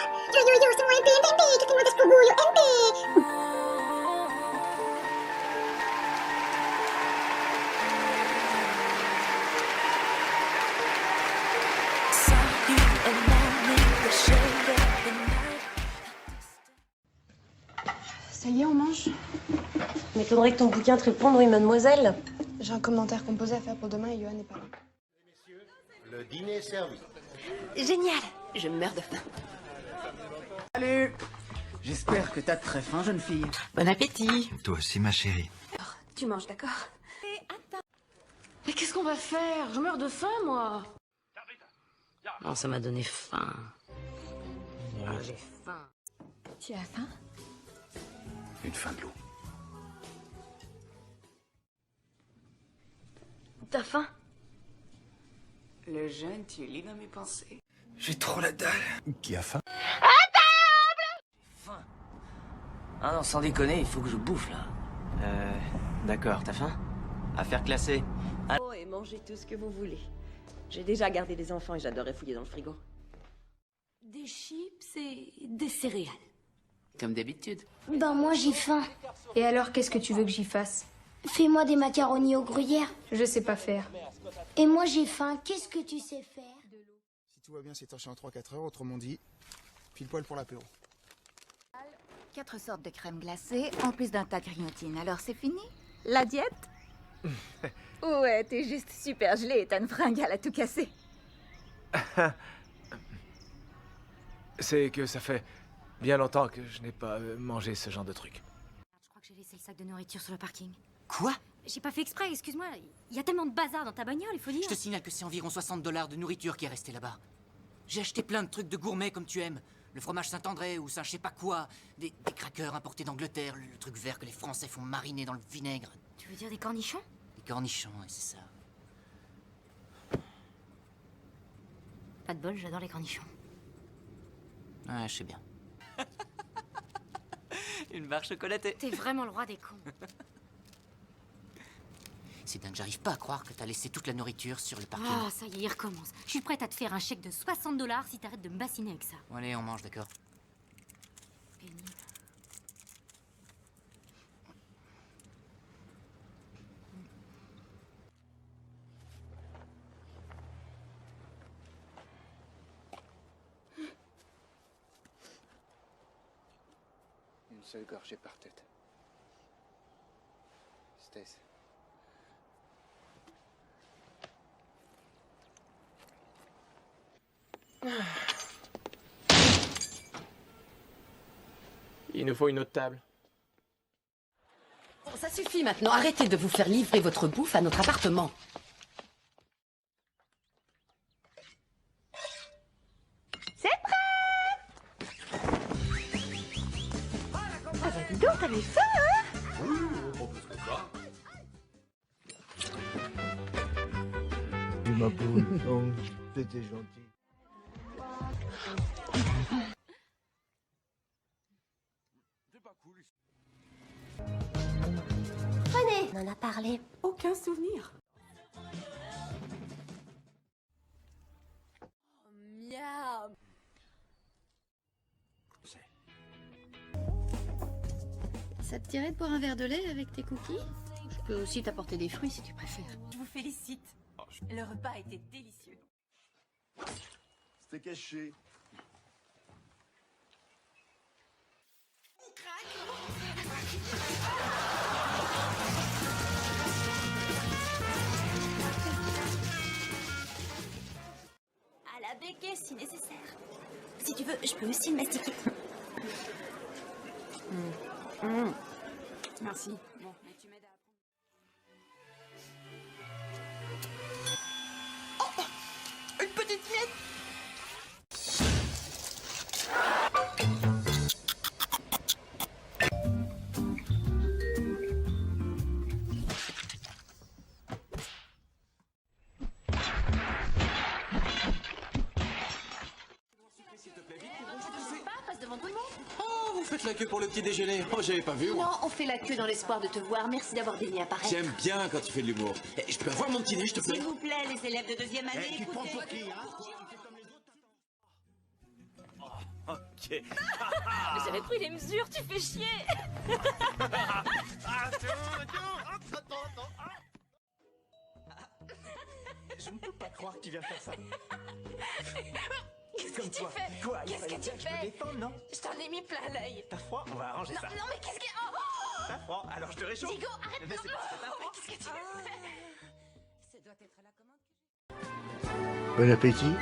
Yo, c'est moi MP, que te mueves orgullo, MP. Ça y est, on mange? M'étonnerait que ton bouquin te réponde, oui, mademoiselle. J'ai un commentaire composé à faire pour demain et Johan n'est pas là. Messieurs, le dîner est servi. Génial. Je meurs de faim. Salut! J'espère que t'as très faim, jeune fille. Bon appétit. Toi aussi, ma chérie. Tu manges, d'accord? Mais qu'est-ce qu'on va faire? Je meurs de faim, moi. Non, ça m'a donné faim. J'ai faim. Tu as faim? Une fin de loup. T'as faim? Le jeune, tu lis dans mes pensées. J'ai trop la dalle. Qui a faim? Faim. Ah non, sans déconner, il faut que je bouffe, là. D'accord, t'as faim? Affaire classée. Oh, et mangez tout ce que vous voulez. J'ai déjà gardé des enfants et j'adorais fouiller dans le frigo. Des chips et des céréales. Comme d'habitude. Ben moi j'ai faim. Et alors, qu'est-ce que tu veux que j'y fasse? Fais-moi des macaronis au gruyère. Je sais pas faire. Et moi j'ai faim, qu'est-ce que tu sais faire? Si tout va bien, c'est torché en 3-4 heures, autrement dit, pile poil pour l'apéro. 4 sortes de crème glacée, en plus d'un tas de grignotines. Alors c'est fini? La diète? Ouais, t'es juste super gelée et t'as une fringale à tout casser. C'est que ça fait bien longtemps que je n'ai pas mangé ce genre de truc. Je crois que j'ai laissé le sac de nourriture sur le parking. Quoi? J'ai pas fait exprès, excuse-moi. Il y a tellement de bazar dans ta bagnole, il faut dire. Je te signale que c'est environ $60 de nourriture qui est resté là-bas. J'ai acheté plein de trucs de gourmet comme tu aimes. Le fromage Saint-André ou Saint je sais pas quoi. Des crackers importés d'Angleterre. Le truc vert que les Français font mariner dans le vinaigre. Tu veux dire des cornichons? Des cornichons, ouais, c'est ça. Pas de bol, j'adore les cornichons. Ouais, je sais bien. Une barre chocolatée. T'es vraiment le roi des cons. C'est dingue, j'arrive pas à croire que t'as laissé toute la nourriture sur le parking. Ah, ça y est, il recommence. Je suis prête à te faire un chèque de $60 si t'arrêtes de me bassiner avec ça. Bon, allez, on mange, d'accord. Pénible. Une seule gorgée par tête. Stace. Il nous faut une autre table. Bon, ça suffit maintenant. Arrêtez de vous faire livrer votre bouffe à notre appartement. C'est prêt! Ah bah dis donc, t'avais faim, hein? Ma poule, non, c'était gentil. Prenez! On en a parlé. Aucun souvenir. Miam. Ça te dirait de boire un verre de lait avec tes cookies? Je peux aussi t'apporter des fruits si tu préfères. Je vous félicite. Le repas était délicieux. C'était caché. À la béquée si nécessaire. Si tu veux, je peux aussi le mastiquer. Merci. Bon, mais tu m'aides à apprendre. Une petite miette. Oh, vous faites la queue pour le petit déjeuner. Oh, j'avais pas vu, moi. Non, on fait la queue dans l'espoir de te voir. Merci d'avoir daigné apparaître. J'aime bien quand tu fais de l'humour. Je peux avoir mon petit déj, s'il te plaît? S'il vous plaît, les élèves de deuxième année, Tu te prends écoutez. pour qui, hein? Ok. Mais j'avais pris les mesures, tu fais chier. Je ne peux pas croire que tu viens faire ça. Qu'est-ce que tu fais? Quoi? Qu'est-ce que tu Je me fais? défends, non? Je t'en ai mis plein l'œil. T'as froid? On va arranger ça. Non mais qu'est-ce que... Oh, T'as froid? Alors je te réchauffe. Diego, arrête. Mais c'est pas ça, t'as froid? Qu'est-ce que tu fais? Ça doit être à la commande. Bon appétit.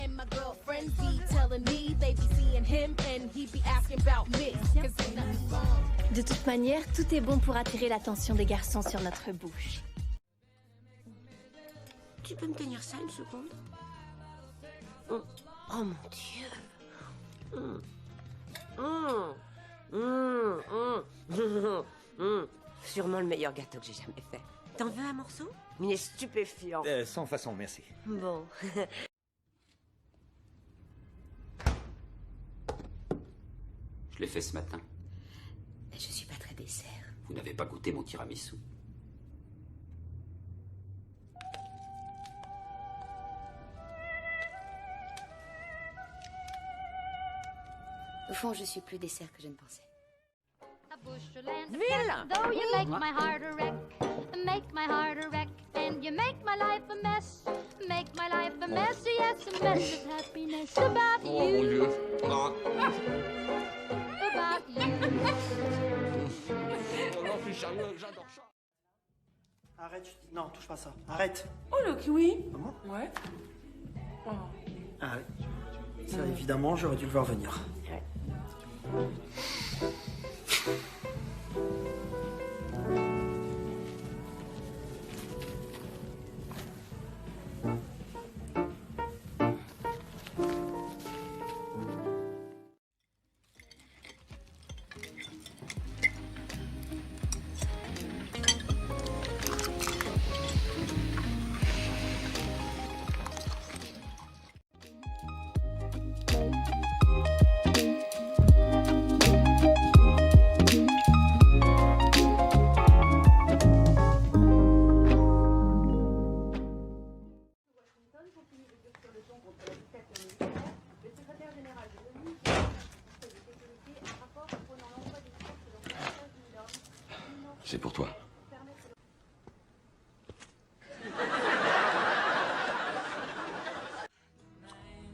And my girlfriends be telling me they be seeing him and he be asking about me. 'Cause ain't nothing wrong. De toute manière, tout est bon pour attirer l'attention des garçons sur notre bouche. Tu peux me tenir ça une seconde? Oh mon Dieu. Sûrement le meilleur gâteau que j'ai jamais fait. T'en veux un morceau? Il est stupéfiant. Sans façon, merci. Bon. Je l'ai fait ce matin. Je suis pas très dessert. Vous n'avez pas goûté mon tiramisu. Au fond, je suis plus dessert que je ne pensais. Ville! Though you make my heart a wreck, make my heart a wreck, and you make my life a mess, make my life a mess, yes, a mess of happiness about Oh mon you, Dieu. Non. about you. Non, je suis sérieux, j'adore ça. Arrête, non, touche pas ça. Arrête. Oh le kiwi. Comment? Ouais. Ah oui. Ça, évidemment, j'aurais dû le voir venir. C'est pour toi.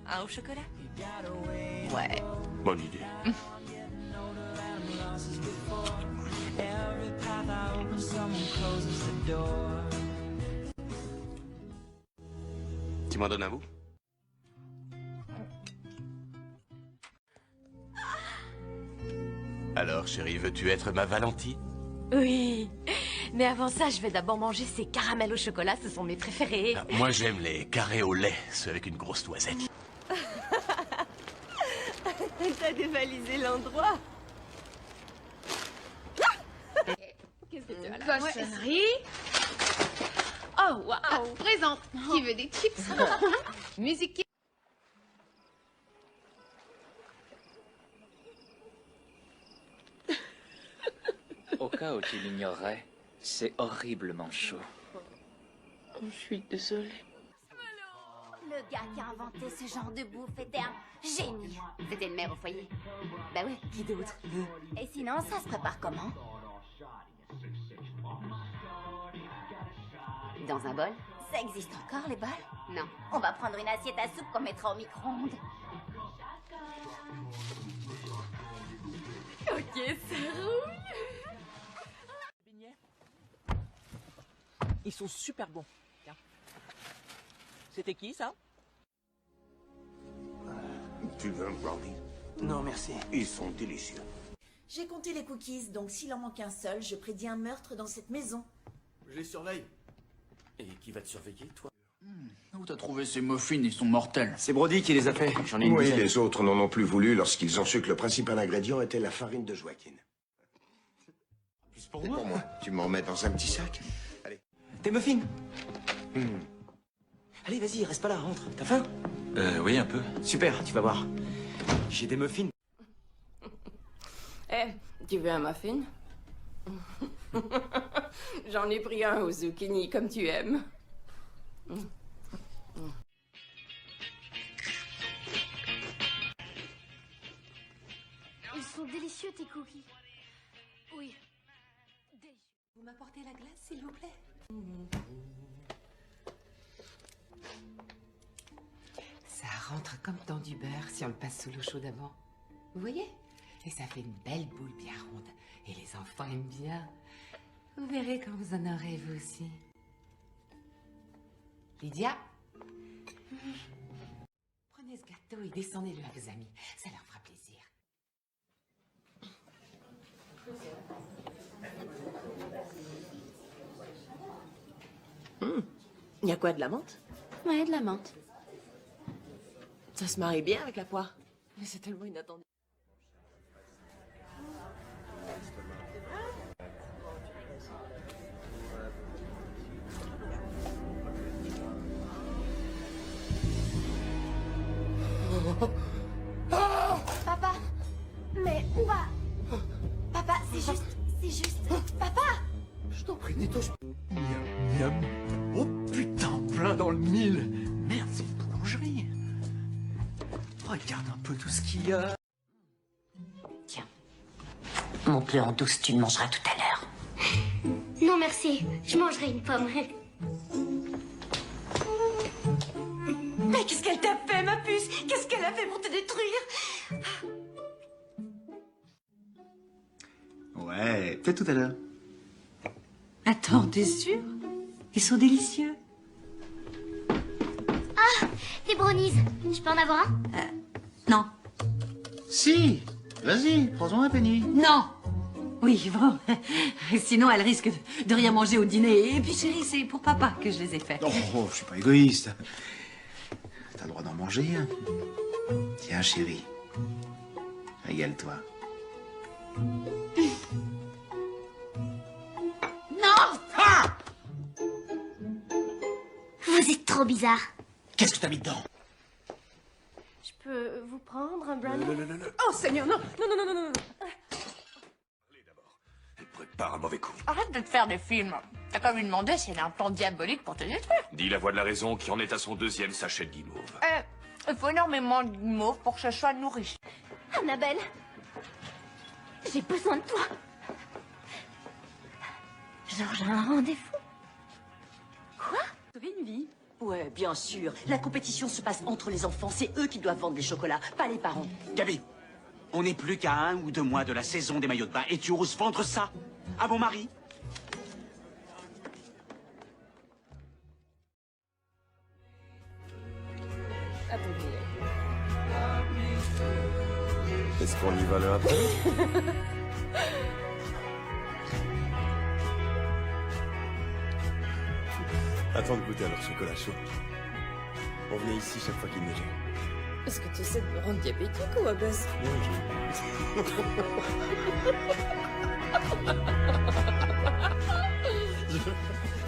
Un au chocolat? Ouais. Bonne idée. Tu m'en donnes un bout? Alors, chérie, veux-tu être ma Valentine? Oui. Mais avant ça, je vais d'abord manger ces caramels au chocolat, ce sont mes préférés. Ah, moi, j'aime les carrés au lait, ceux avec une grosse noisette. T'as dévalisé l'endroit. Qu'est-ce que tu as là? Poissonnerie. Oh, waouh. Présente. Qui veut des chips? Musique. Au cas où tu l'ignorerais, c'est horriblement chaud. Je suis désolée. Le gars qui a inventé ce genre de bouffe était un génie. C'était une mère au foyer. Bah ouais, qui d'autre? Et sinon, ça se prépare comment? Dans un bol? Ça existe encore, les bols? Non. On va prendre une assiette à soupe qu'on mettra au micro-ondes. Ok, c'est rouge. Ils sont super bons. Tiens. C'était qui, ça? Tu veux un brownie? Non, merci. Ils sont délicieux. J'ai compté les cookies, donc s'il en manque un seul, je prédis un meurtre dans cette maison. Je les surveille. Et qui va te surveiller, toi? Où t'as trouvé ces muffins? Ils sont mortels. C'est Brody qui les a fait. J'en ai une Oui, dizaine. les autres n'en ont plus voulu lorsqu'ils ont su que le principal ingrédient était la farine de Joaquin. Plus pour C'est moi. pour moi. Tu m'en mets dans un petit sac? Allez. Tes muffins? Allez, vas-y, reste pas là, rentre. T'as faim? Oui, un peu. Super, tu vas voir. J'ai des muffins. Eh, tu veux un muffin? J'en ai pris un au zucchini, comme tu aimes. Ils sont délicieux, tes cookies. Oui. Vous m'apportez la glace, s'il vous plaît? Ça rentre comme dans du beurre si on le passe sous l'eau chaude avant. Vous voyez? Et ça fait une belle boule bien ronde. Et les enfants aiment bien. Vous verrez quand vous en aurez, vous aussi. Lydia? Prenez ce gâteau et descendez-le à vos amis. Ça leur fera plaisir. Y a quoi, de la menthe? Ouais, de la menthe. Ça se marie bien avec la poire. Mais c'est tellement inattendu. Papa! Mais où va? Papa, c'est juste... Papa! Je t'en prie, ne touche pas. Miam, miam. Oh putain, plein dans le mille. Merde, c'est une boulangerie. Regarde un peu tout ce qu'il y a. Tiens. Monte-le en douce, tu le mangeras tout à l'heure. Non, merci. Je mangerai une pomme. Mais qu'est-ce qu'elle t'a fait, ma puce? Qu'est-ce qu'elle a fait pour te détruire? Ouais, peut-être tout à l'heure. Attends, t'es sûr? Ils sont délicieux. Ah, des brownies. Je peux en avoir un? Non. Si, vas-y, prends-en un, Penny. Non. Oui, vraiment. Sinon, elle risque de rien manger au dîner. Et puis, chérie, c'est pour papa que je les ai faits. Oh, je suis pas égoïste. T'as le droit d'en manger un. Tiens, chérie. Régale-toi. Non! Ah! Vous êtes trop bizarre. Qu'est-ce que t'as mis dedans? Je peux vous prendre un brownie? Non. Oh, Seigneur, non! Non. Elle prépare un mauvais coup. Arrête de te faire des films. T'as qu'à lui demander si elle a un plan diabolique pour te détruire. Dis la voix de la raison qui en est à son 2e sachet de guimauve. Il faut énormément de guimauve pour que ce soit nourri. Annabelle, j'ai besoin de toi. Georges a un rendez-vous. Quoi? Une vie? Ouais, bien sûr. La compétition se passe entre les enfants. C'est eux qui doivent vendre les chocolats, pas les parents. Gabi, on n'est plus qu'à 1 ou 2 mois de la saison des maillots de bain et tu oses vendre ça à mon mari? Est-ce qu'on y va le après? Attends de goûter à leur chocolat chaud. On venait ici chaque fois qu'il neigeait. Est-ce que tu essaies de me rendre diabétique ou obèse?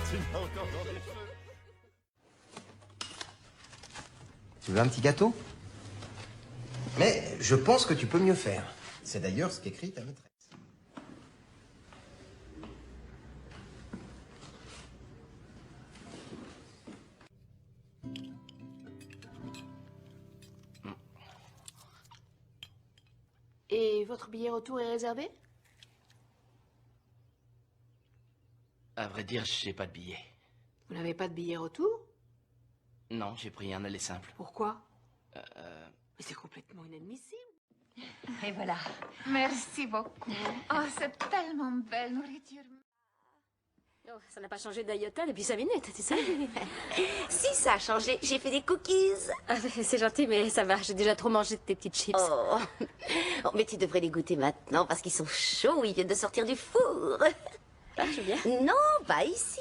Tu m'as encore dans les cheveux. Tu veux un petit gâteau? Mais je pense que tu peux mieux faire. C'est d'ailleurs ce qu'écrit ta maîtresse. Et votre billet retour est réservé? À vrai dire, j'ai pas de billet. Vous n'avez pas de billet retour? Non, j'ai pris un aller simple. Pourquoi? Mais c'est complètement inadmissible. Et voilà. Merci beaucoup. Oh, c'est tellement belle nourriture. Oh, ça n'a pas changé d'iota depuis 5 minutes, tu sais. Si, ça a changé. J'ai fait des cookies. C'est gentil, mais ça va. J'ai déjà trop mangé de tes petites chips. Oh. Oh, mais tu devrais les goûter maintenant parce qu'ils sont chauds. Ils viennent de sortir du four. Ah, je veux bien. Non, pas ici.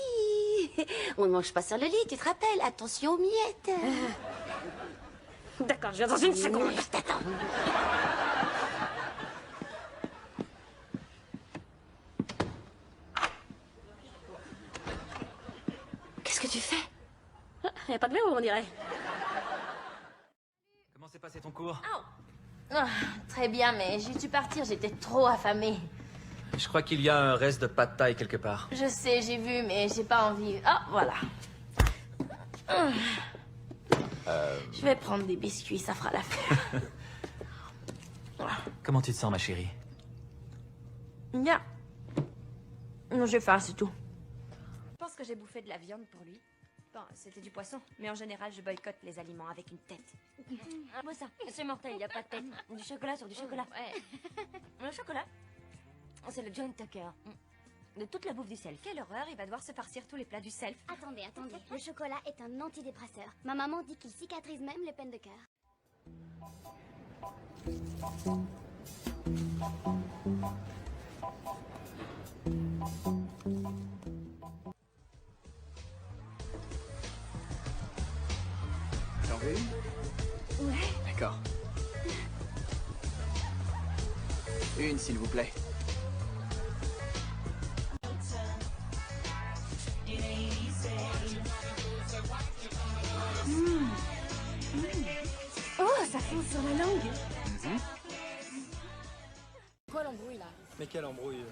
On ne mange pas sur le lit, tu te rappelles. Attention aux miettes. D'accord, je viens dans une seconde. T'attends. Qu'est-ce que tu fais? y a pas de verre, on dirait. Comment s'est passé ton cours? Très bien, mais j'ai dû partir, j'étais trop affamée. Je crois qu'il y a un reste de pâte thaï quelque part. Je sais, j'ai vu, mais j'ai pas envie. Ah, voilà. Je vais prendre des biscuits, ça fera l'affaire. Comment tu te sens, ma chérie? Bien. Non, j'ai faim, c'est tout. Je pense que j'ai bouffé de la viande pour lui. Bon, c'était du poisson, mais en général, je boycotte les aliments avec une tête. Moi, ça, c'est mortel, il n'y a pas de tête. Du chocolat sur du chocolat. Ouais. Le chocolat, c'est le John Tucker. De toute la bouffe du self. Quelle horreur, il va devoir se farcir tous les plats du self. Attendez. Le chocolat est un antidépresseur. Ma maman dit qu'il cicatrise même les peines de cœur. T'en veux une? Ouais. D'accord. Une, s'il vous plaît. Oh, ça fonce sur la langue. Quoi l'embrouille là? Mais quelle embrouille?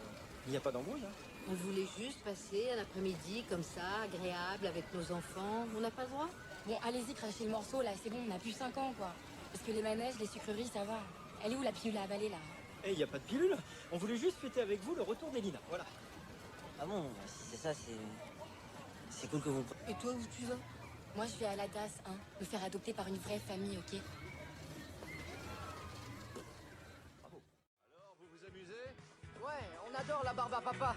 Il n'y a pas d'embrouille, hein? On voulait juste passer un après-midi comme ça, agréable, avec nos enfants. On n'a pas le droit? Bon, allez-y, crachez le morceau là, c'est bon, on a plus 5 ans quoi. Parce que les manèges, les sucreries, ça va. Elle est où la pilule à avaler là? Eh, il n'y a pas de pilule. On voulait juste fêter avec vous le retour d'Elina, voilà. Ah bon, si c'est ça, c'est cool que vous... Et toi, où tu vas? Moi, je vais à la DAS, hein, me faire adopter par une vraie famille, ok? Alors, vous vous amusez? Ouais, on adore la barbe à papa.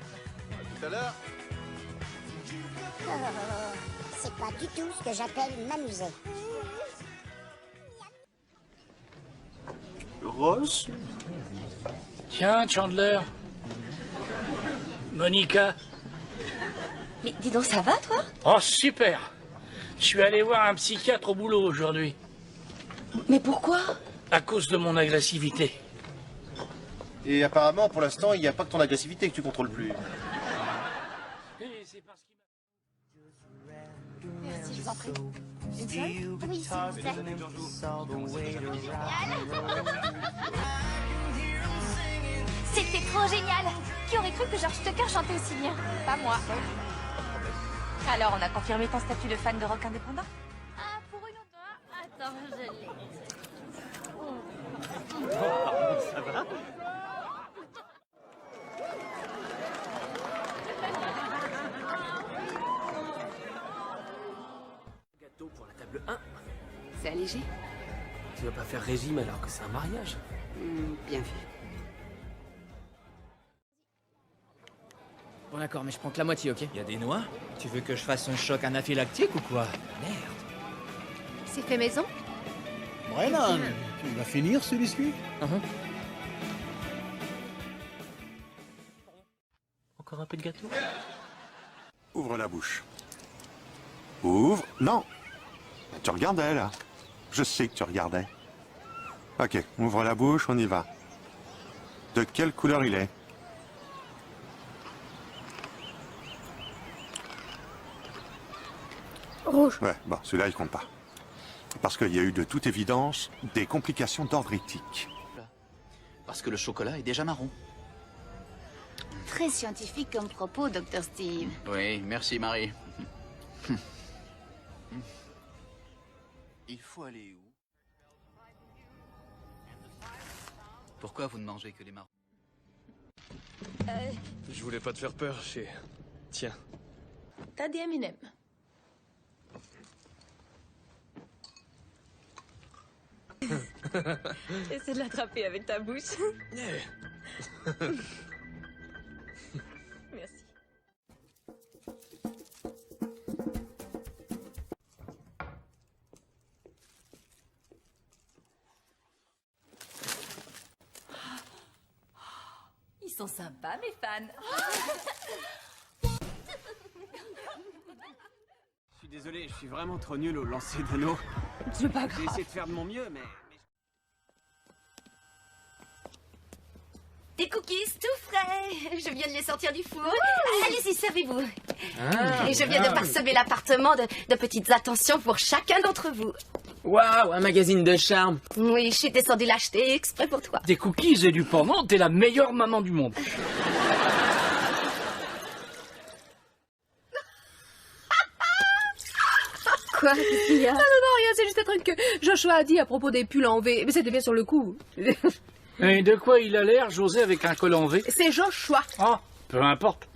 À tout à l'heure. C'est pas du tout ce que j'appelle m'amuser. Ross? Tiens, Chandler. Monica. Mais dis donc, ça va, toi? Oh, super. Je suis allé voir un psychiatre au boulot aujourd'hui. Mais pourquoi? À cause de mon agressivité. Et apparemment, pour l'instant, il n'y a pas que ton agressivité que tu contrôles plus. Merci, je vous en prie. Une seule? Oui, s'il vous plaît. C'était trop génial. Qui aurait cru que George Tucker chantait aussi bien? Pas moi. Alors, on a confirmé ton statut de fan de rock indépendant? Ah, pour une autre fois? Attends, je l'ai. Ça va? Gâteau pour la table 1. C'est allégé? Tu vas pas faire régime alors que c'est un mariage? Bien vu. Bon d'accord, mais je prends que la moitié, ok? Y a des noix? Tu veux que je fasse un choc anaphylactique ou quoi? Merde. C'est fait maison? Brennan, tu vas finir ce biscuit? Encore un peu de gâteau? Ouvre la bouche. Ouvre. Non. Tu regardais, là. Je sais que tu regardais. Ok, ouvre la bouche, on y va. De quelle couleur il est? Rouge. Ouais, bon, celui-là, il compte pas. Parce qu'il y a eu de toute évidence des complications d'ordre éthique. Parce que le chocolat est déjà marron. Très scientifique comme propos, Dr. Steve. Oui, merci Marie. Il faut aller où? Pourquoi vous ne mangez que les marrons? Je voulais pas te faire peur, Tiens. T'as des M&M. Essaie de l'attraper avec ta bouche. Merci. Ils sont sympas, mes fans. Je suis désolé, je suis vraiment trop nul au lancer d'anneaux. C'est pas grave. J'ai essayé de faire de mon mieux, mais... des cookies tout frais. Je viens de les sortir du four. Allez-y, servez-vous. Et je viens de parsemer l'appartement de petites attentions pour chacun d'entre vous. Waouh, un magazine de charme. Oui, je suis descendue l'acheter exprès pour toi. Des cookies et du pendant, t'es la meilleure maman du monde. Quoi? Qu'est-ce qu'il y a? Non, rien, c'est juste un truc que Joshua a dit à propos des pulls en V. Mais c'était bien sur le coup. Et de quoi il a l'air, José, avec un col en V? C'est Joshua. Ah, peu importe.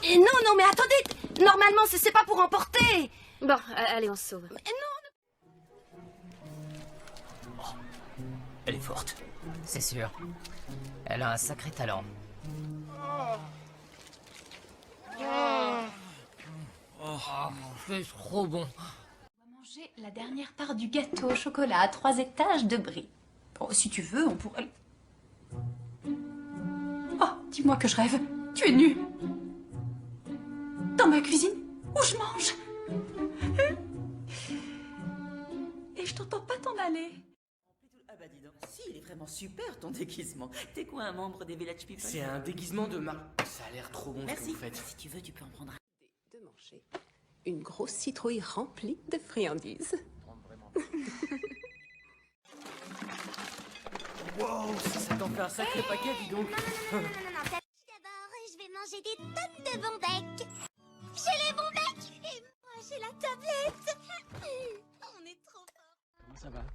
Et non, mais attendez. Normalement, c'est pas pour emporter. Bon, allez, on se sauve. Non. Elle est forte. C'est sûr. Elle a un sacré talent. C'est trop bon. On va manger la dernière part du gâteau au chocolat à 3 étages de brie. Oh, si tu veux, on pourrait... Oh, dis-moi que je rêve. Tu es nu. Dans ma cuisine, où je mange. Et je t'entends pas t'en aller. Ah bah dis donc, si, il est vraiment super ton déguisement. T'es quoi, un membre des Village People? C'est un déguisement de marque. Ça a l'air trop bon ce que vous faites. Si tu veux, tu peux en prendre un. De manger une grosse citrouille remplie de friandises. Wow, ça t'en fait un sacré paquet, dis donc. Non. D'abord, je vais manger des tonnes de bons becs. J'ai les bons becs et moi j'ai la tablette. On est trop fort. Comment ça va?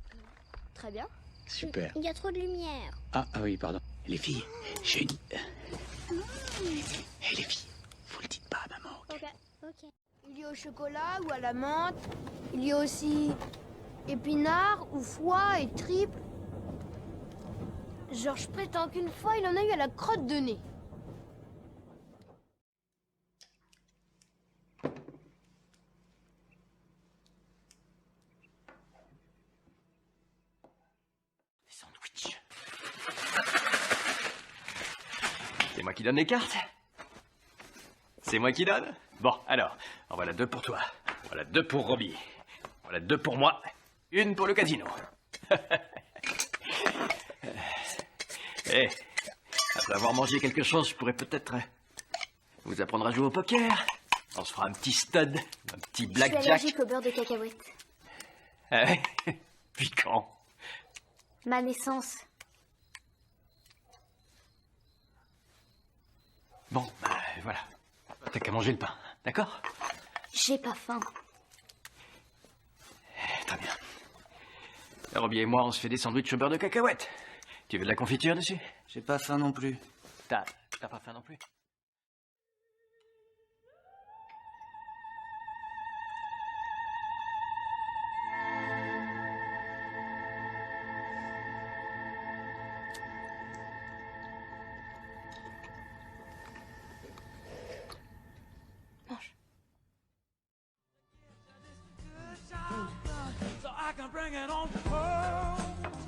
Très bien. Super. Il y a trop de lumière. Ah oui, pardon. Les filles, j'ai une... Hé les filles, vous le dites pas à maman. Ok. Il y a au chocolat ou à la menthe. Il y a aussi épinards ou foie et tripes. Genre, je prétends qu'une fois, il en a eu à la crotte de nez. Sandwich. C'est moi qui donne les cartes? C'est moi qui donne? Bon, alors, en voilà 2 pour toi. Voilà 2 pour Robbie. Voilà 2 pour moi. 1 pour le casino. Après avoir mangé quelque chose, je pourrais peut-être vous apprendre à jouer au poker. On se fera un petit stud, un petit Je suis blackjack. allergique au beurre de cacahuète. Ah ouais? Puis quand? Ma naissance. Bon, bah voilà. T'as qu'à manger le pain, d'accord? J'ai pas faim. Très bien. Robbie et moi, on se fait des sandwichs au beurre de cacahuète. Tu veux de la confiture dessus? J'ai pas faim non plus. T'as pas faim non plus?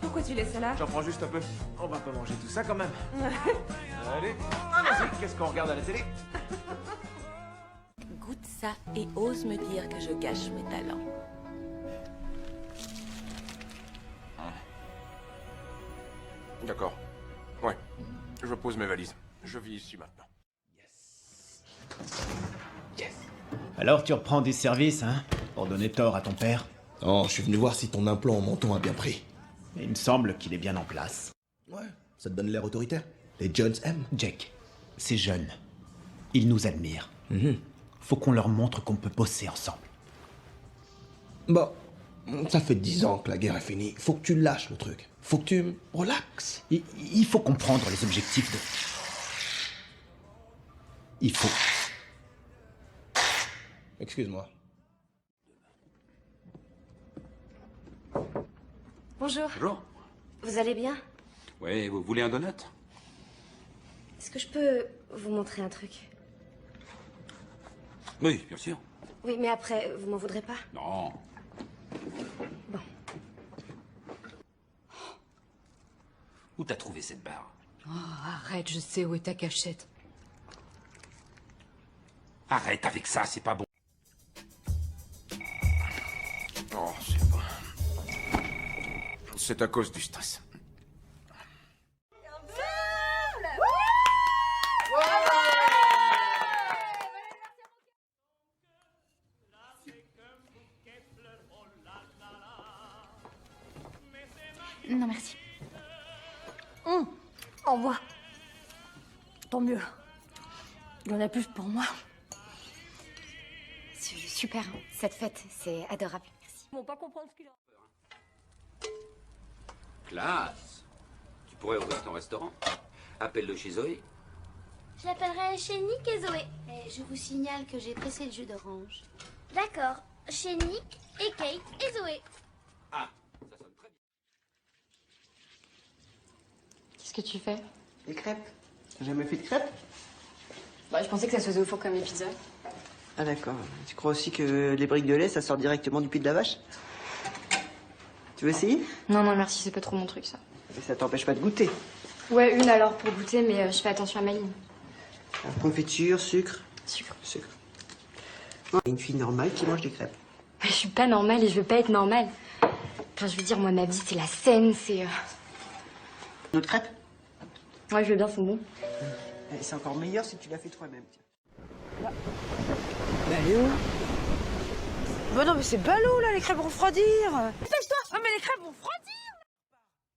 Pourquoi tu laisses ça là? J'en prends juste un peu. On va pas manger tout ça quand même. Allez, vas-y, qu'est-ce qu'on regarde à la télé? Goûte ça et ose me dire que je gâche mes talents. D'accord. Ouais. Je pose mes valises. Je vis ici maintenant. Alors tu reprends du service, hein? Pour donner tort à ton père? Non, je suis venu voir si ton implant en menton a bien pris. Il me semble qu'il est bien en place. Ouais, ça te donne l'air autoritaire. Les Jones aiment. Jack, ces jeunes, ils nous admirent. Faut qu'on leur montre qu'on peut bosser ensemble. Bon, ça fait 10 ans que la guerre est finie. Faut que tu lâches le truc. Faut que tu relaxes. Il faut comprendre les objectifs de... Il faut... Excuse-moi. Bonjour. Bonjour. Vous allez bien? Ouais, vous voulez un donut? Est-ce que je peux vous montrer un truc? Oui, bien sûr. Oui, mais après, vous m'en voudrez pas? Non. Bon. Où t'as trouvé cette barre? Oh, arrête, je sais où est ta cachette. Arrête avec ça, c'est pas bon. Oh, c'est bon. C'est à cause du stress. Non, merci. Au revoir. Tant mieux. Il y en a plus pour moi. C'est super, hein, cette fête, c'est adorable. Merci. Ils vont pas comprendre ce qu'il a. Classe. Tu pourrais ouvrir ton restaurant. Appelle-le chez Zoé. Je l'appellerai chez Nick et Zoé. Et je vous signale que j'ai pressé le jus d'orange. D'accord. Chez Nick et Kate et Zoé. Ah, ça sonne très bien. Qu'est-ce que tu fais? Des crêpes. T'as jamais fait de crêpes? Bah, je pensais que ça se faisait au four comme les pizzas. Ah d'accord. Tu crois aussi que les briques de lait, ça sort directement du pied de la vache? Tu veux essayer? Non, non, merci, c'est pas trop mon truc, ça. Et ça t'empêche pas de goûter. Ouais, une alors pour goûter, mais je fais attention à ma ligne. Confiture, sucre. Sucre. Sucre. Une fille normale qui mange des crêpes. Je suis pas normale et je veux pas être normale. Enfin, je veux dire, moi, ma vie, c'est la scène, c'est... Une autre crêpe? Ouais, je veux bien, c'est bon. Et c'est encore meilleur si tu l'as fait toi-même. Bah, elle est où? Bah non, mais c'est ballot, là, les crêpes vont refroidir. Dépêche-toi! Oh, mais les crêpes vont refroidir!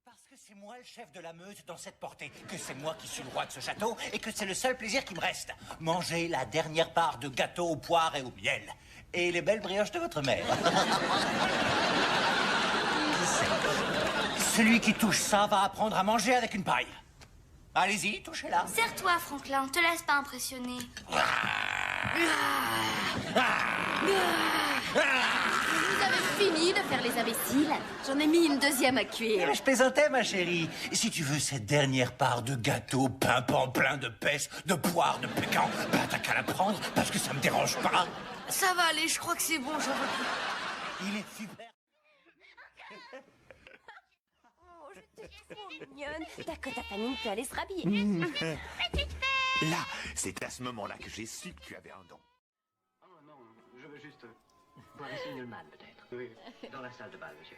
Parce que c'est moi le chef de la meute dans cette portée, que c'est moi qui suis le roi de ce château et que c'est le seul plaisir qui me reste. Manger la dernière part de gâteau aux poires et au miel. Et les belles brioches de votre mère. Celui qui touche ça va apprendre à manger avec une paille. Allez-y, touchez-la. Serre-toi, Franklin. Te laisse pas impressionner. Vous avez fini de faire les imbéciles? J'en ai mis une deuxième à cuire. Mais je plaisantais, ma chérie. Et si tu veux cette dernière part de gâteau pimpant plein de pêche, de poire, de pécan, bah t'as qu'à la prendre parce que ça me dérange pas. Ça va aller, je crois que c'est bon, j'en veux plus. Il est super. Mignonne. Dakota Fanning peut aller se rhabiller. Là, c'est à ce moment-là que j'ai su que tu avais un don. Oh non, je veux juste voir ici Newman, peut-être. Oui, dans la salle de bal, monsieur.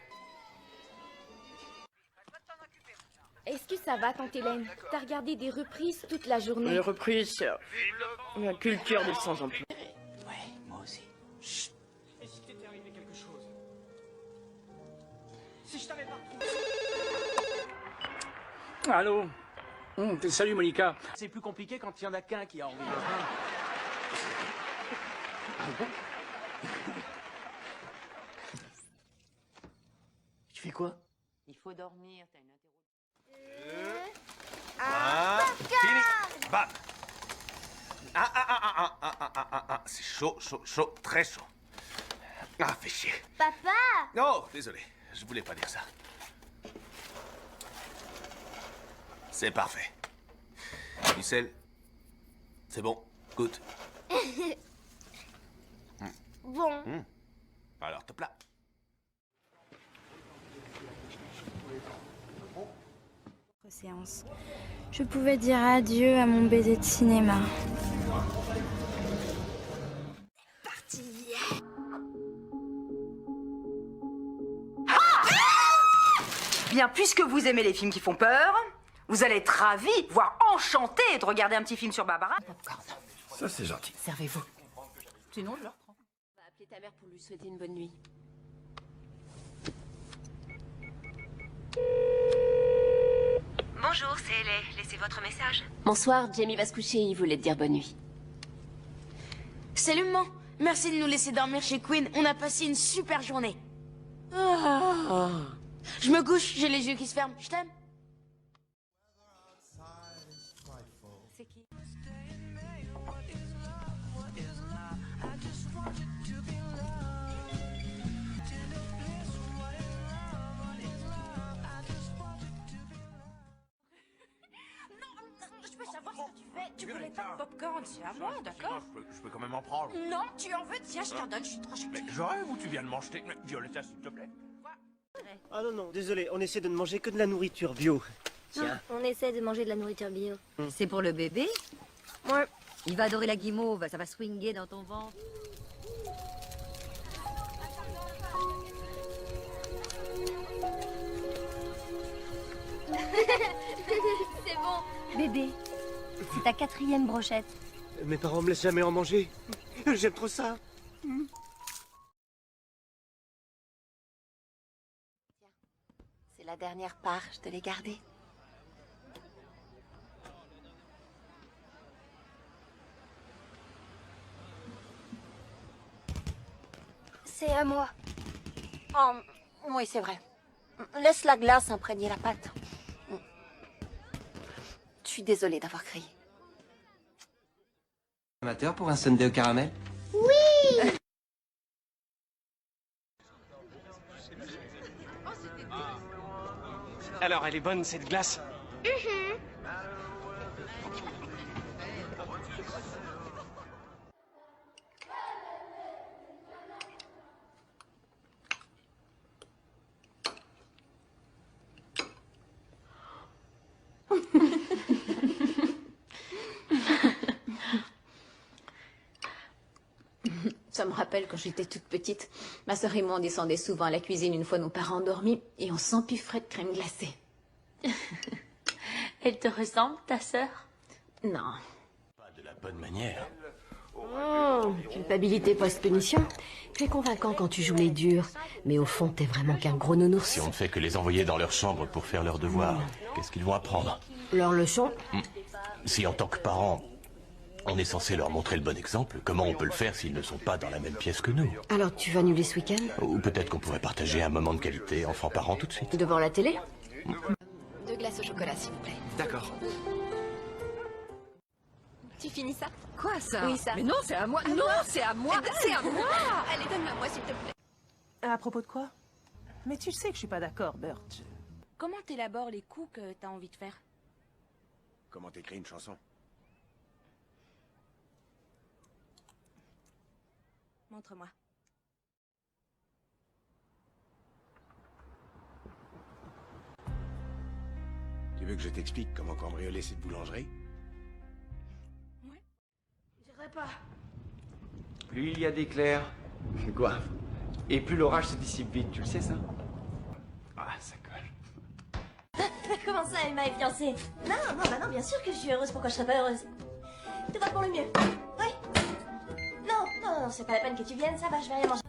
Est-ce que ça va, tante Hélène? T'as regardé des reprises toute la journée? Les reprises, c'est la culture des sans-emploi. Ouais, moi aussi. Chut. Et si t'étais arrivé quelque chose? Si je t'avais pas retrouvé... Allô? Salut, Monica. C'est plus compliqué quand il y en a qu'un qui a envie. Tu fais quoi? Il faut dormir, t'as une Fini. Bam. C'est chaud, chaud, chaud, très chaud. Ah, fais chier. Papa! Oh, désolé, je voulais pas dire ça. C'est parfait. Michel, c'est bon, goûte. Bon. Alors, top là. Séance. Je pouvais dire adieu à mon baiser de cinéma. Bien, puisque vous aimez les films qui font peur, vous allez être ravis, voire enchantés de regarder un petit film sur Barbara. Ça, c'est gentil. Servez-vous. Sinon, je le reprends. On va appeler ta mère pour lui souhaiter une bonne nuit. Bonjour, c'est Ellie. Laissez votre message. Bonsoir, Jamie va se coucher, il voulait te dire bonne nuit. Salut, maman. Merci de nous laisser dormir chez Queen. On a passé une super journée. Je me couche, j'ai les yeux qui se ferment. Je t'aime. C'est qui? Je peux savoir ce que tu fais. Tu voulais pas de popcorn, c'est à moi, d'accord? Je peux quand même en prendre. Non, tu en veux? Tiens, je t'en donne, je suis trop gentille. Mais j'aurais ou tu viens de m'enjeter? Violetta, s'il te plaît. Ah non, non, désolé, on essaie de ne manger que de la nourriture bio. Tiens. On essaie de manger de la nourriture bio. C'est pour le bébé? Ouais. Il va adorer la guimauve, ça va swinguer dans ton ventre. C'est bon. Bébé, c'est ta 4e brochette. Mes parents me laissent jamais en manger. J'aime trop ça. C'est la dernière part, je te l'ai gardée. C'est à moi. Oh, oui, c'est vrai. Laisse la glace imprégner la pâte. Je suis désolée d'avoir crié. Amateur pour un sundae au caramel? Oui! Alors, elle est bonne, cette glace? Ça me rappelle quand j'étais toute petite. Ma sœur et moi, on descendait souvent à la cuisine une fois nos parents endormis et on s'empiffrait de crème glacée. Elle te ressemble, ta sœur? Non. Pas de la bonne manière. Oh, culpabilité post-punition. Tu es convaincant quand tu joues les durs, mais au fond, t'es vraiment qu'un gros nounours. Si on ne fait que les envoyer dans leur chambre pour faire leurs devoirs, qu'est-ce qu'ils vont apprendre? Leur leçon? Si en tant que parents, on est censé leur montrer le bon exemple, comment on peut le faire s'ils ne sont pas dans la même pièce que nous? Alors tu vas annuler ce week-end? Ou peut-être qu'on pourrait partager un moment de qualité enfant-parent tout de suite. Devant la télé? 2 glaces au chocolat, s'il vous plaît. D'accord. Tu finis ça? Quoi ça? Oui, ça. Mais non, c'est à moi. Non, c'est à moi. C'est à moi. Allez, donne-la moi, s'il te plaît. À propos de quoi? Mais tu sais que je suis pas d'accord, Bert. Comment t'élabores les coups que t'as envie de faire? Comment t'écris une chanson? Montre-moi. Tu veux que je t'explique comment cambrioler cette boulangerie? J'irai pas. Plus il y a d'éclairs. Quoi? Et plus l'orage se dissipe vite, tu le sais ça? Ah, ça colle. Comment ça, Emma est fiancée? Non, bah non, bien sûr que je suis heureuse. Pourquoi je serais pas heureuse? Tout va pour le mieux. Oui. Non, c'est pas la peine que tu viennes, ça va, je vais rien manger.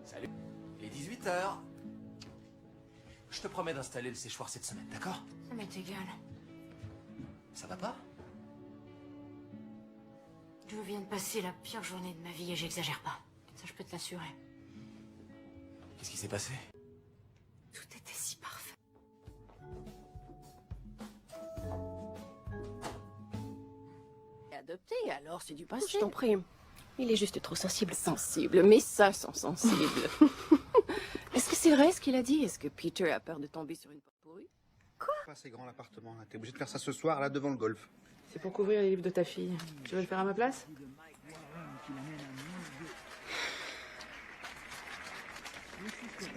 Salut. Il est 18h. Je te promets d'installer le séchoir cette semaine, d'accord? Ça m'est égal. Ça va pas? Je viens de passer la pire journée de ma vie et j'exagère pas. Ça, je peux te l'assurer. Qu'est-ce qui s'est passé? Tout était si parfait. Adopté, alors c'est du passé. Je t'en prie. Il est juste trop sensible. Sensible, mais ça sent sensible. Est-ce que c'est vrai ce qu'il a dit? Est-ce que Peter a peur de tomber sur une porte pourrie? Quoi? Pas assez grand l'appartement, là. T'es obligé de faire ça ce soir, là, devant le golf. C'est pour couvrir les livres de ta fille. Tu veux le faire à ma place?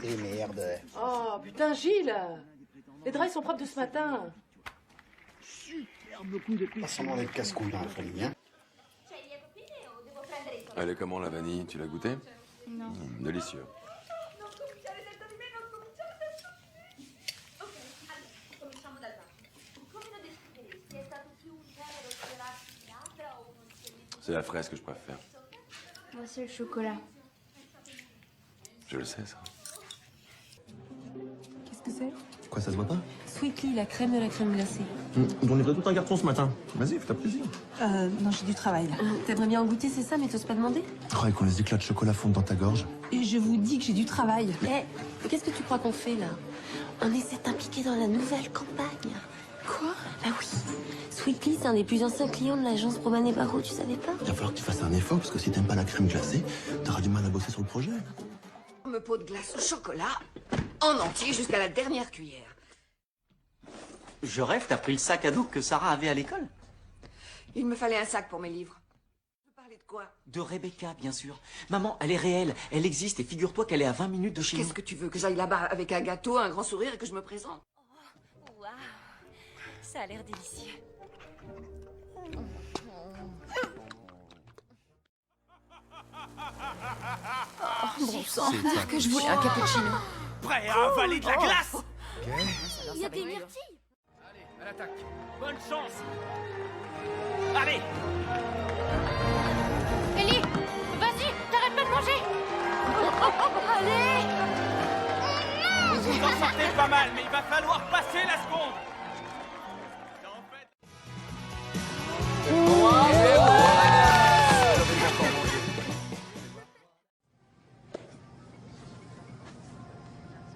Et merde. Oh putain, Gilles! Les draps sont propres de ce matin. Pas semblant d'être casse-couille dans la famille, hein. Elle est comment la vanille? Tu l'as goûtée? Non. Délicieux. C'est la fraise que je préfère. Moi, c'est le chocolat. Je le sais, ça. Qu'est-ce que c'est? Quoi, ça se voit pas? Sweetly, la crème de la crème glacée. Ils ont livré tout un carton ce matin. Vas-y, fais-toi plaisir. Non, j'ai du travail. T'aimerais bien en goûter, c'est ça, mais t'oses pas demander? Oh, et quand les éclats de chocolat fondent dans ta gorge. Et je vous dis que j'ai du travail. Eh, qu'est-ce que tu crois qu'on fait, là? On essaie d'impliquer dans la nouvelle campagne. Quoi? Bah oui. Sweetly, c'est un des plus anciens clients de l'agence Roman et Barreau, tu savais pas? Il va falloir que tu fasses un effort, parce que si t'aimes pas la crème glacée, t'auras du mal à bosser sur le projet. Me pot de glace au chocolat, en entier jusqu'à la dernière cuillère. Je rêve, t'as pris le sac à dos que Sarah avait à l'école? Il me fallait un sac pour mes livres. Je veux parler parler de quoi? De Rebecca, bien sûr. Maman, elle est réelle, elle existe, et figure-toi qu'elle est à 20 minutes de chez nous. Qu'est-ce que tu veux? Que j'aille là-bas avec un gâteau, un grand sourire et que je me présente? Waouh, ça a l'air délicieux. Oh, bon sang, que je voulais un cappuccino. Prêt à avaler de la glace? Il y a des myrtilles. Allez, à l'attaque. Bonne chance. Allez. Ellie, vas-y, t'arrêtes pas de manger. Allez. Vous en sortez pas mal, mais il va falloir passer la seconde.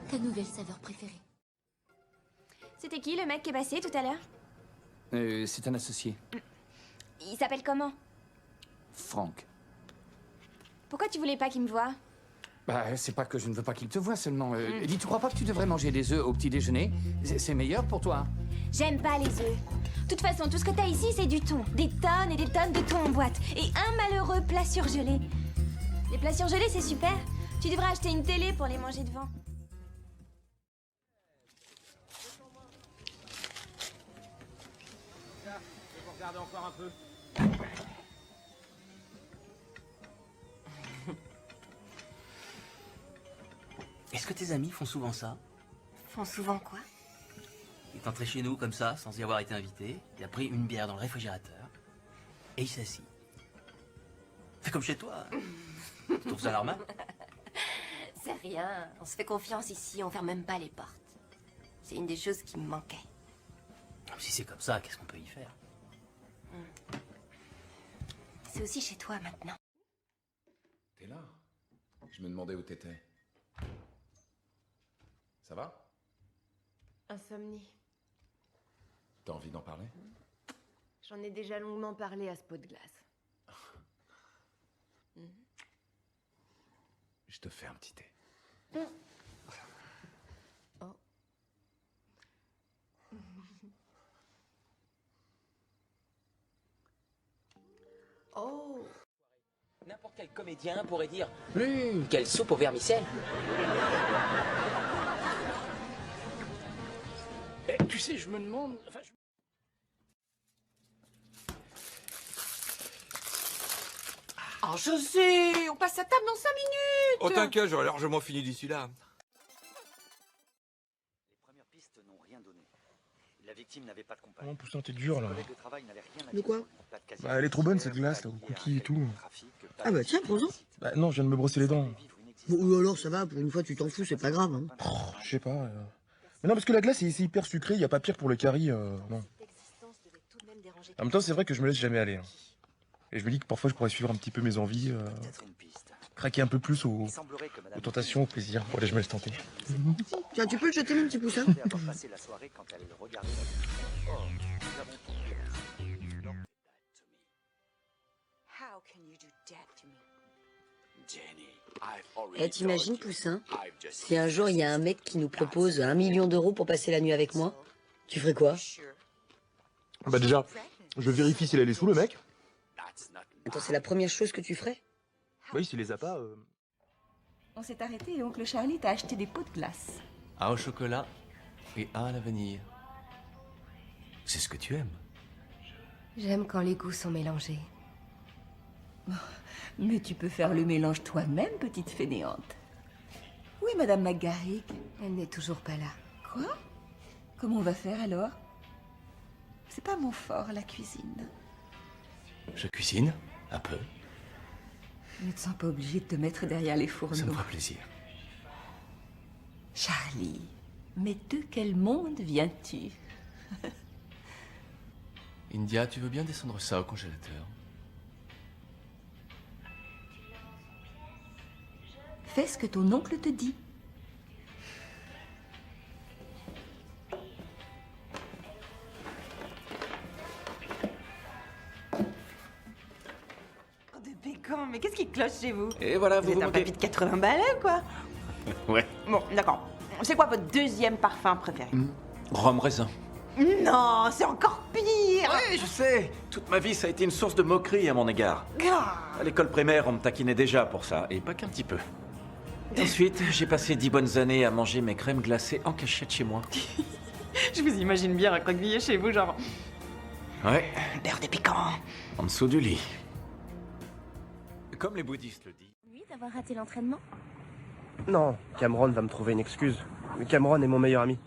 Ta nouvelle saveur préférée. C'était qui le mec qui est passé tout à l'heure? C'est un associé. Il s'appelle comment? Franck. Pourquoi tu voulais pas qu'il me voie? Bah, c'est pas que je ne veux pas qu'il te voie seulement. Dis, tu crois pas que tu devrais manger des œufs au petit déjeuner? C'est meilleur pour toi. J'aime pas les œufs. De toute façon, tout ce que t'as ici, c'est du thon. Des tonnes et des tonnes de thon en boîte. Et un malheureux plat surgelé. Les plats surgelés, c'est super. Tu devrais acheter une télé pour les manger devant. Je vais vous regarder encore un peu. Est-ce que tes amis font souvent ça? Font souvent quoi? Il est entré chez nous comme ça, sans y avoir été invité. Il a pris une bière dans le réfrigérateur. Et il s'assit. Fais comme chez toi. Tu trouves ça normal? C'est rien. On se fait confiance ici, on ferme même pas les portes. C'est une des choses qui me manquait. Si c'est comme ça, qu'est-ce qu'on peut y faire? C'est aussi chez toi maintenant. T'es là? Je me demandais où t'étais. Ça va? Insomnie. T'as envie d'en parler? J'en ai déjà longuement parlé à ce pot de glace. Je te fais un petit thé. Oh. Oh. N'importe quel comédien pourrait dire quelle soupe au vermicelle. Tu sais, je me demande... Enfin, Oh, José, on passe à table dans 5 minutes. Oh, t'inquiète, j'aurais largement fini d'ici là. Les premières pistes n'ont rien donné. La victime n'avait pas de compagne. Oh putain, t'es dur là. De quoi? Bah, elle est trop bonne cette glace là, aux cookies et tout. Ah bah tiens, prends-en. Bah non, je viens de me brosser les dents. Bon, alors ça va, pour une fois tu t'en fous, c'est pas grave. Hein. Oh, je sais pas. Mais non, parce que la glace c'est hyper sucré, y a pas pire pour le carie. Non. En même temps, c'est vrai que je me laisse jamais aller. Hein. Et je me dis que parfois je pourrais suivre un petit peu mes envies. Craquer un peu plus aux tentations, aux plaisirs. Bon, allez, je me laisse tenter. Tiens, tu peux le jeter mon petit poussin? Eh, t'imagines, Poussin, si un jour il y a un mec qui nous propose 1 million d'euros pour passer la nuit avec moi, tu ferais quoi? Bah déjà, je vérifie s'il est sous le mec. Attends, c'est la première chose que tu ferais? Oui, s'il les a pas... On s'est arrêté et oncle Charlie t'a acheté des pots de glace. Un au chocolat et un à la vanille. C'est ce que tu aimes. J'aime quand les goûts sont mélangés. Mais tu peux faire le mélange toi-même, petite fainéante. Où est Madame McGarrick? Elle n'est toujours pas là. Quoi? Comment on va faire alors? C'est pas mon fort, la cuisine. Je cuisine, un peu. Ne te sens pas obligée de te mettre derrière les fourneaux. Ça me fera plaisir. Charlie, mais de quel monde viens-tu? India, tu veux bien descendre ça au congélateur? Fais ce que ton oncle te dit. Oh, de bécan, mais qu'est-ce qui cloche chez vous? Et voilà, vous êtes un papy de 80 balais, quoi? Ouais. Bon, d'accord. C'est quoi votre deuxième parfum préféré? Rhum raisin. Non, c'est encore pire. Oui, je sais. Toute ma vie, ça a été une source de moquerie à mon égard. À l'école primaire, on me taquinait déjà pour ça, et pas qu'un petit peu. Ensuite, j'ai passé 10 bonnes années à manger mes crèmes glacées en cachette chez moi. Je vous imagine bien recroqueviller chez vous, genre... Ouais. Beurre de piquant. En dessous du lit. Comme les bouddhistes le disent. Oui, d'avoir raté l'entraînement. Non, Cameron va me trouver une excuse. Mais Cameron est mon meilleur ami.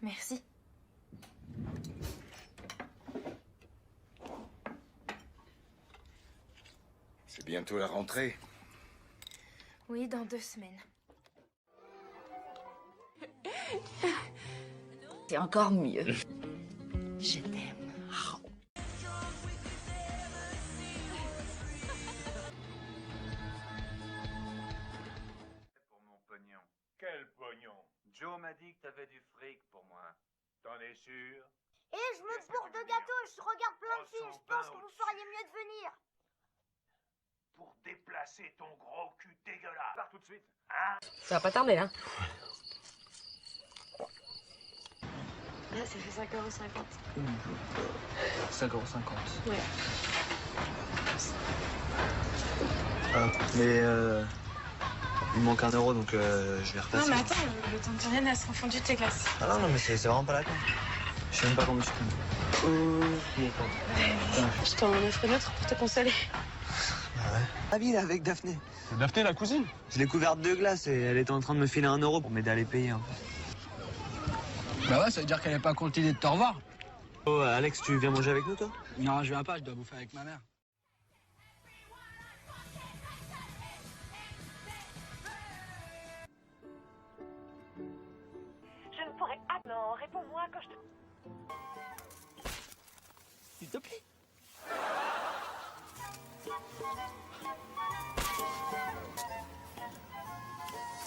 Merci. C'est bientôt la rentrée. Oui, dans 2 semaines. C'est encore mieux. Je t'aime. Pour mon pognon. Quel pognon? Joe m'a dit que t'avais du fric pour moi. T'en es sûr? Et je me bourre de gâteaux, je regarde plein de films, je pense que vous feriez mieux de venir. Pour déplacer ton gros cul dégueulasse. Pars tout de suite, hein? Ça va pas tarder, là. Là, ça fait 5,50 €. 5,50 €. Ouais. Mais il manque 1 euro, donc je vais repasser. Non, mais attends, le temps que rien, elles seront fondues tes glaces. Ah non, mais c'est vraiment pas la peine. Je sais même pas combien tu Je t'en offre une autre pour te consoler. Ah oui, là, avec Daphné. Daphné, la cousine? Je l'ai couverte de glace et elle était en train de me filer 1 euro pour m'aider à les payer un peu. Bah ouais, ça veut dire qu'elle est pas contente de te revoir. Oh, Alex, tu viens manger avec nous, toi? Non, je viens pas, je dois bouffer avec ma mère. Je ne pourrais... Ah non, réponds-moi quand je te... S'il te plaît.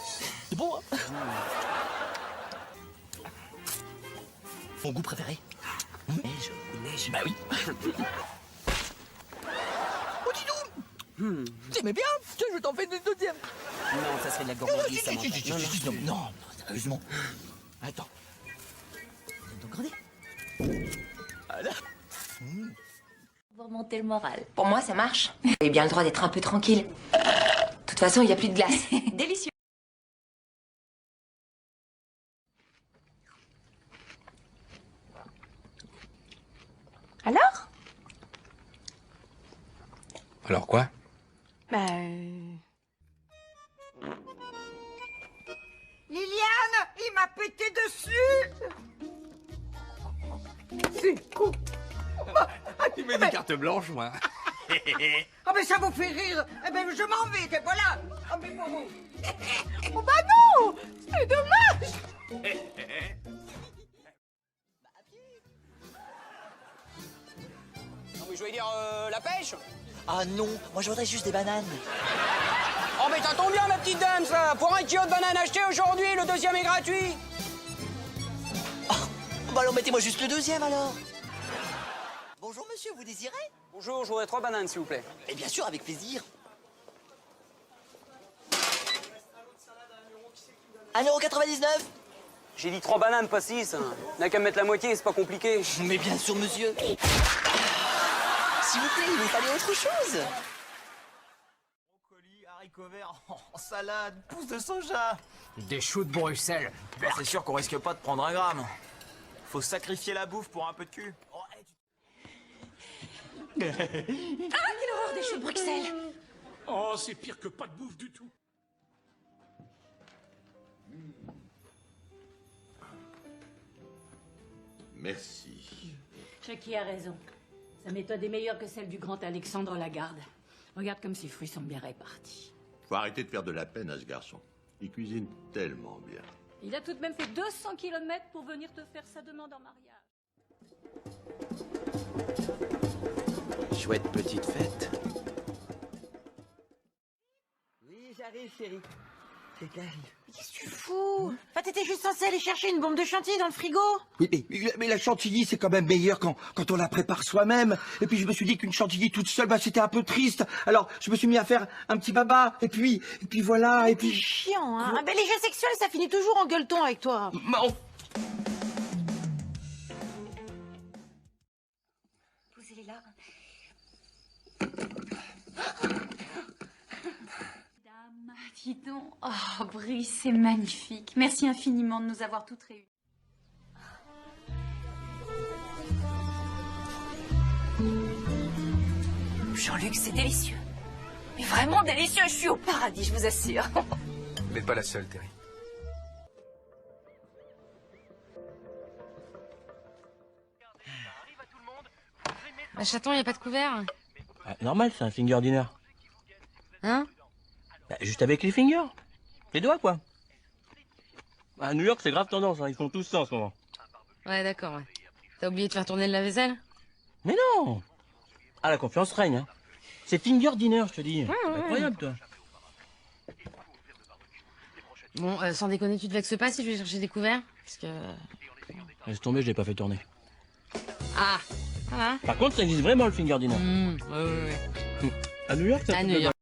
C'est bon, hein? Mon goût préféré? Neige. Neige, bah oui. Oh, dis donc! J'aimais bien, tiens, je t'en fais une deuxième. Non, ça serait de la gourmandise, ça m'intéresse. Non, sérieusement. Attends. Donc, regardez. Voilà. Vous remontez le moral. Pour moi, ça marche. Vous avez bien le droit d'être un peu tranquille. De toute façon, il n'y a plus de glace. Délicieux. Alors? Alors quoi? Bah... Liliane, il m'a pété dessus. C'est con. Tu mets des cartes blanches, moi. Ah mais ça vous fait rire. Eh ben je m'en vais, et voilà. Ah mais bon. Oh bah non! C'est dommage! Non mais je voulais dire la pêche. Ah non, moi je voudrais juste des bananes. Oh mais ça tombe bien ma petite dame ça. Pour 1 kilo de bananes acheté aujourd'hui, le deuxième est gratuit. Bah alors mettez-moi juste le deuxième alors. Bonjour monsieur, vous désirez? Bonjour, je voudrais 3 bananes s'il vous plaît. Et bien sûr, avec plaisir. 1,99 €. J'ai dit 3 bananes, pas 6. N'a qu'à me mettre la moitié, c'est pas compliqué. Mais bien sûr monsieur. S'il vous plaît, il vous fallait autre chose. Brocoli, haricots verts, salade, pousse de soja. Des choux de Bruxelles. C'est sûr qu'on risque pas de prendre 1 gramme. Faut sacrifier la bouffe pour un peu de cul. Ah, quelle horreur des choux de Bruxelles! Oh, c'est pire que pas de bouffe du tout. Merci. Chucky a raison. Sa méthode est meilleure que celle du grand Alexandre Lagarde. Regarde comme ses fruits sont bien répartis. Faut arrêter de faire de la peine à ce garçon. Il cuisine tellement bien. Il a tout de même fait 200 km pour venir te faire sa demande en mariage. Chouette petite fête. Oui, j'arrive, chérie. Qu'est-ce que tu fous? Enfin, t'étais juste censé aller chercher une bombe de chantilly dans le frigo. Oui, mais la chantilly, c'est quand même meilleur quand on la prépare soi-même. Et puis je me suis dit qu'une chantilly toute seule, bah, c'était un peu triste. Alors je me suis mis à faire un petit baba. Et puis voilà. Et puis... C'est chiant, hein. Ah, ben, les jeux sexuels, ça finit toujours en gueuleton avec toi. Posez-les là. Dis donc. Oh, Brice, c'est magnifique. Merci infiniment de nous avoir toutes réunies. Jean-Luc, c'est délicieux. Mais vraiment délicieux, je suis au paradis, je vous assure. Vous n'êtes pas la seule, Terry. Bah, chaton, y a pas de couvert. Ah, normal, c'est un finger dinner. Hein? Bah, juste avec les fingers. Les doigts, quoi. À New York, c'est grave tendance, hein. Ils font tous ça en ce moment. Ouais, d'accord, ouais. T'as oublié de faire tourner le lave-vaisselle? Mais non! Ah, la confiance règne, hein. C'est finger dinner, je te dis. Ouais. Incroyable, toi. Bon, sans déconner, tu te vexes pas si je vais chercher des couverts? Parce que... Laisse tomber, je l'ai pas fait tourner. Ah! Voilà. Par contre, ça existe vraiment, le finger dinner. Ouais. À New York, ça À fait New de- York.